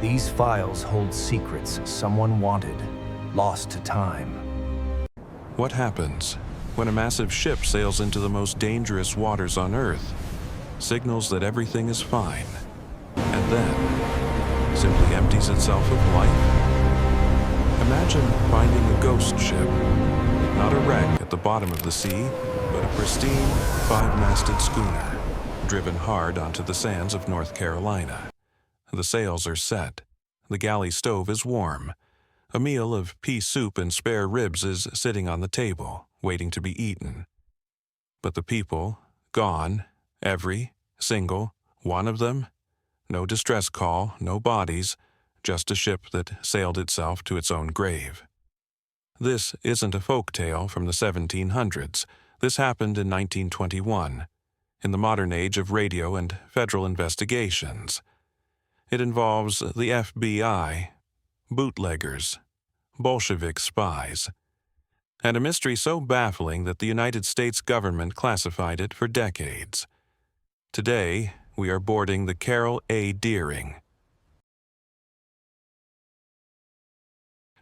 These files hold secrets someone wanted, lost to time. What happens when a massive ship sails into the most dangerous waters on Earth, signals that everything is fine, and then simply empties itself of life? Imagine finding a ghost ship, not a wreck at the bottom of the sea, but a pristine, five-masted schooner, driven hard onto the sands of North Carolina. The sails are set. The galley stove is warm. A meal of pea soup and spare ribs is sitting on the table, waiting to be eaten. But the people, gone, every single one of them. No distress call, no bodies, just a ship that sailed itself to its own grave. This isn't a folk tale from the 1700s. This happened in 1921, in the modern age of radio and federal investigations. It involves the FBI, bootleggers, Bolshevik spies, and a mystery so baffling that the United States government classified it for decades. Today, we are boarding the Carol A. Deering.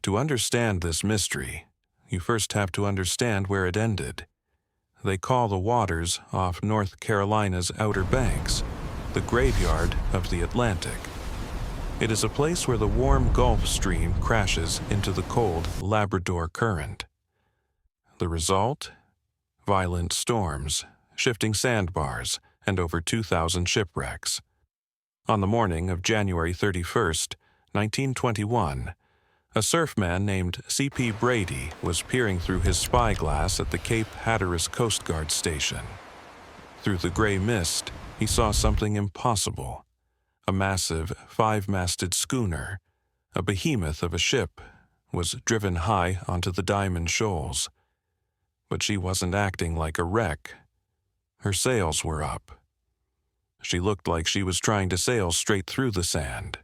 To understand this mystery, you first have to understand where it ended. They call the waters off North Carolina's Outer Banks the graveyard of the Atlantic. It is a place where the warm Gulf Stream crashes into the cold Labrador Current. The result? Violent storms, shifting sandbars, and over 2,000 shipwrecks. On the morning of January 31st, 1921, a surfman named C.P. Brady was peering through his spyglass at the Cape Hatteras Coast Guard station. Through the gray mist, he saw something impossible. A massive, five-masted schooner, a behemoth of a ship, was driven high onto the Diamond Shoals. But she wasn't acting like a wreck. Her sails were up. She looked like she was trying to sail straight through the sand.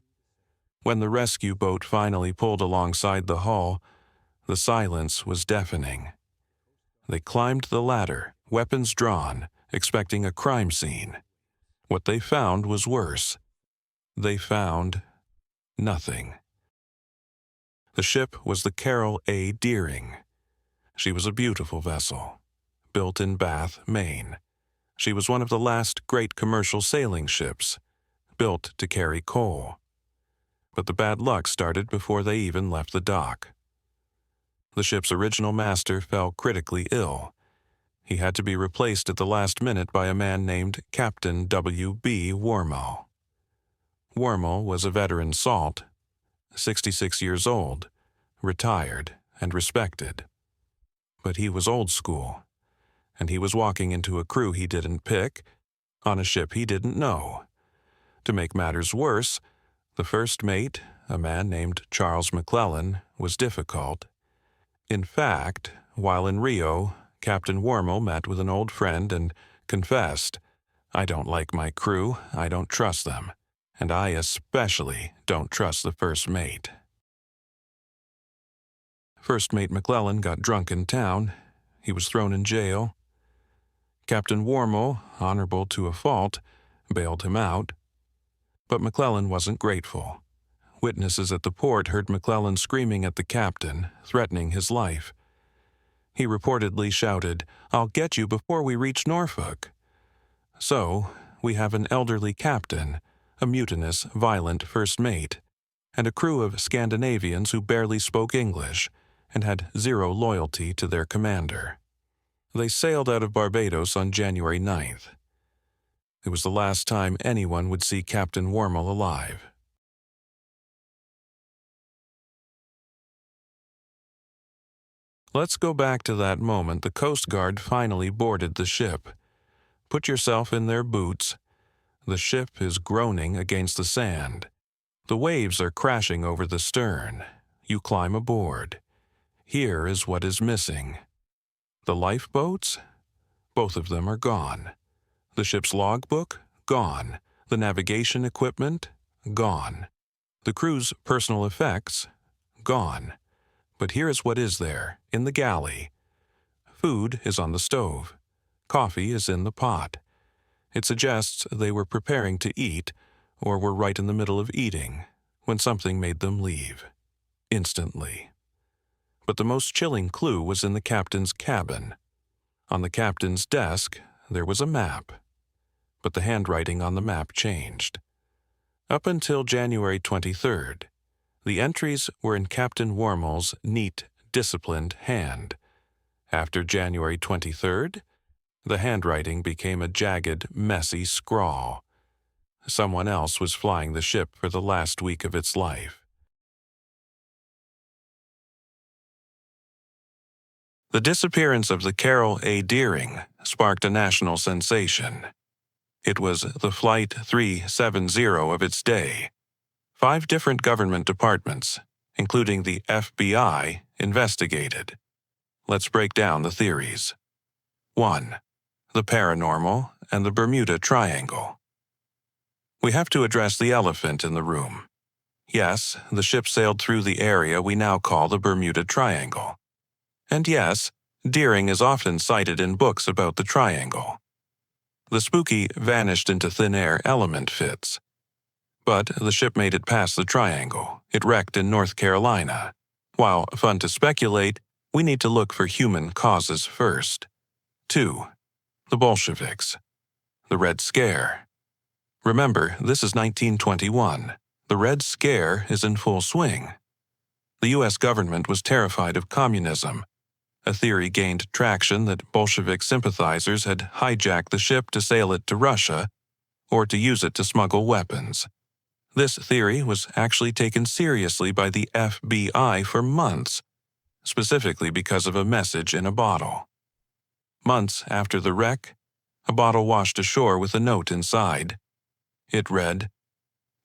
When the rescue boat finally pulled alongside the hull, the silence was deafening. They climbed the ladder, weapons drawn, expecting a crime scene. What they found was worse. They found nothing. The ship was the Carol A. Deering. She was a beautiful vessel, built in Bath, Maine. She was one of the last great commercial sailing ships, built to carry coal. But the bad luck started before they even left the dock. The ship's original master fell critically ill. He had to be replaced at the last minute by a man named Captain W.B. Wormall. Wormall was a veteran salt, 66 years old, retired and respected. But he was old school, and he was walking into a crew he didn't pick, on a ship he didn't know. To make matters worse, the first mate, a man named Charles McClellan, was difficult. In fact, while in Rio, Captain Wormall met with an old friend and confessed, "I don't like my crew, I don't trust them. And I especially don't trust the first mate." First Mate McClellan got drunk in town. He was thrown in jail. Captain Wormall, honorable to a fault, bailed him out. But McClellan wasn't grateful. Witnesses at the port heard McClellan screaming at the captain, threatening his life. He reportedly shouted, "I'll get you before we reach Norfolk." So, we have an elderly captain, a mutinous, violent first mate, and a crew of Scandinavians who barely spoke English and had zero loyalty to their commander. They sailed out of Barbados on January 9th. It was the last time anyone would see Captain Wormall alive. Let's go back to that moment the Coast Guard finally boarded the ship. Put yourself in their boots. The ship is groaning against the sand. The waves are crashing over the stern. You climb aboard. Here is what is missing. The lifeboats? Both of them are gone. The ship's logbook? Gone. The navigation equipment? Gone. The crew's personal effects? Gone. But here is what is there, in the galley. Food is on the stove. Coffee is in the pot. It suggests they were preparing to eat, or were right in the middle of eating, when something made them leave, instantly. But the most chilling clue was in the captain's cabin. On the captain's desk, there was a map, but the handwriting on the map changed. Up until January 23rd, the entries were in Captain Wormel's neat, disciplined hand. After January 23rd, the handwriting became a jagged, messy scrawl. Someone else was flying the ship for the last week of its life. The disappearance of the Carol A. Deering sparked a national sensation. It was the Flight 370 of its day. 5 different government departments, including the FBI, investigated. Let's break down the theories. 1. The paranormal and the Bermuda Triangle. We have to address the elephant in the room. Yes, the ship sailed through the area we now call the Bermuda Triangle. And yes, Deering is often cited in books about the triangle. The spooky vanished into thin air element fits. But the ship made it past the triangle. It wrecked in North Carolina. While fun to speculate, we need to look for human causes first. 2. The Bolsheviks. The Red Scare. Remember, this is 1921. The Red Scare is in full swing. The U.S. government was terrified of communism. A theory gained traction that Bolshevik sympathizers had hijacked the ship to sail it to Russia, or to use it to smuggle weapons. This theory was actually taken seriously by the FBI for months, specifically because of a message in a bottle. Months after the wreck, a bottle washed ashore with a note inside. It read,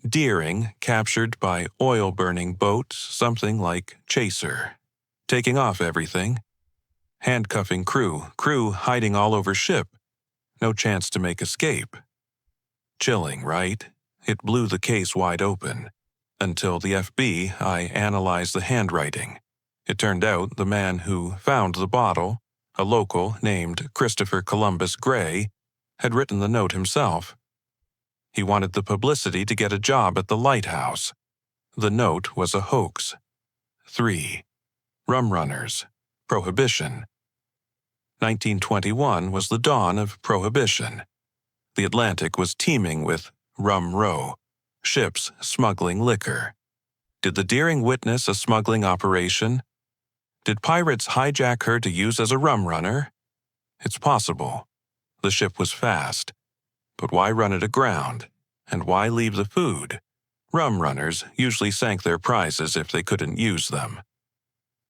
"Deering captured by oil-burning boat, something like chaser. Taking off everything. Handcuffing crew hiding all over ship. No chance to make escape." Chilling, right? It blew the case wide open. Until the FBI analyzed the handwriting. It turned out the man who found the bottle, a local named Christopher Columbus Gray, had written the note himself. He wanted the publicity to get a job at the lighthouse. The note was a hoax. 3. Rum runners. Prohibition. 1921 was the dawn of Prohibition. The Atlantic was teeming with rum row, ships smuggling liquor. Did the Deering witness a smuggling operation? Did pirates hijack her to use as a rum runner? It's possible. The ship was fast. But why run it aground? And why leave the food? Rum runners usually sank their prizes if they couldn't use them.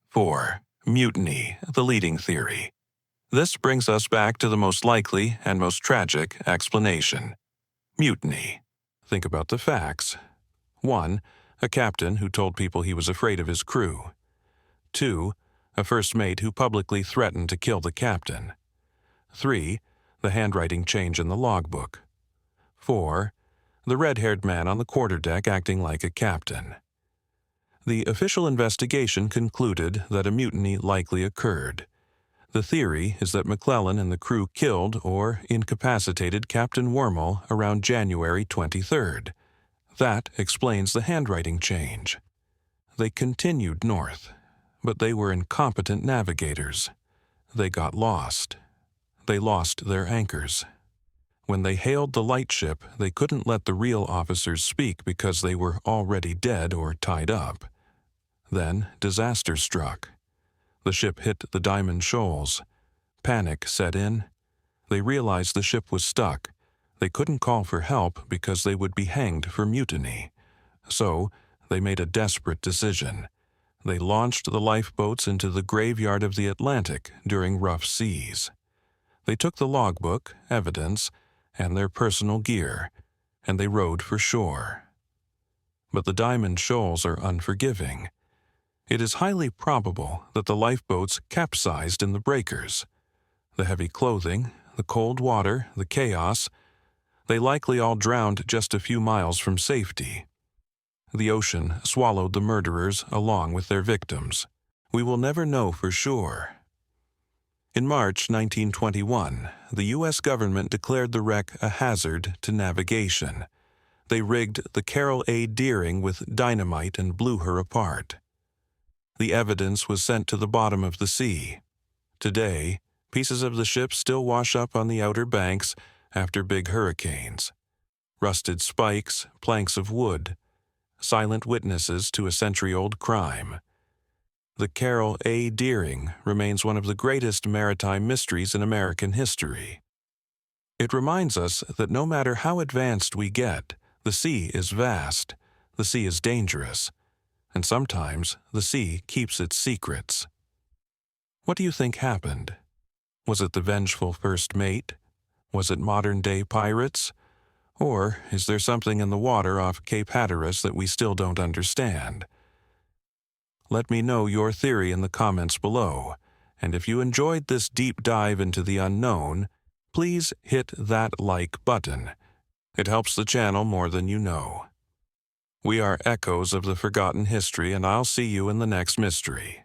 4. Mutiny, the leading theory. This brings us back to the most likely and most tragic explanation. Mutiny. Think about the facts. 1. A captain who told people he was afraid of his crew. 2. A first mate who publicly threatened to kill the captain. 3. The handwriting change in the logbook. 4. The red-haired man on the quarterdeck acting like a captain. The official investigation concluded that a mutiny likely occurred. The theory is that McClellan and the crew killed or incapacitated Captain Wormel around January 23rd. That explains the handwriting change. They continued north, but they were incompetent navigators. They got lost. They lost their anchors. When they hailed the lightship, they couldn't let the real officers speak because they were already dead or tied up. Then disaster struck. The ship hit the Diamond Shoals. Panic set in. They realized the ship was stuck. They couldn't call for help because they would be hanged for mutiny. So, they made a desperate decision. They launched the lifeboats into the graveyard of the Atlantic during rough seas. They took the logbook, evidence, and their personal gear, and they rowed for shore. But the Diamond Shoals are unforgiving. It is highly probable that the lifeboats capsized in the breakers. The heavy clothing, the cold water, the chaos, they likely all drowned just a few miles from safety. The ocean swallowed the murderers along with their victims. We will never know for sure. In March 1921, the U.S. government declared the wreck a hazard to navigation. They rigged the Carol A. Deering with dynamite and blew her apart. The evidence was sent to the bottom of the sea. Today, pieces of the ship still wash up on the outer banks after big hurricanes. Rusted spikes, planks of wood, silent witnesses to a century-old crime. The Carol A. Deering remains one of the greatest maritime mysteries in American history. It reminds us that no matter how advanced we get, the sea is vast, the sea is dangerous, and sometimes the sea keeps its secrets. What do you think happened? Was it the vengeful first mate? Was it modern-day pirates? Or is there something in the water off Cape Hatteras that we still don't understand? Let me know your theory in the comments below, and if you enjoyed this deep dive into the unknown, please hit that like button. It helps the channel more than you know. We are echoes of the forgotten history, and I'll see you in the next mystery.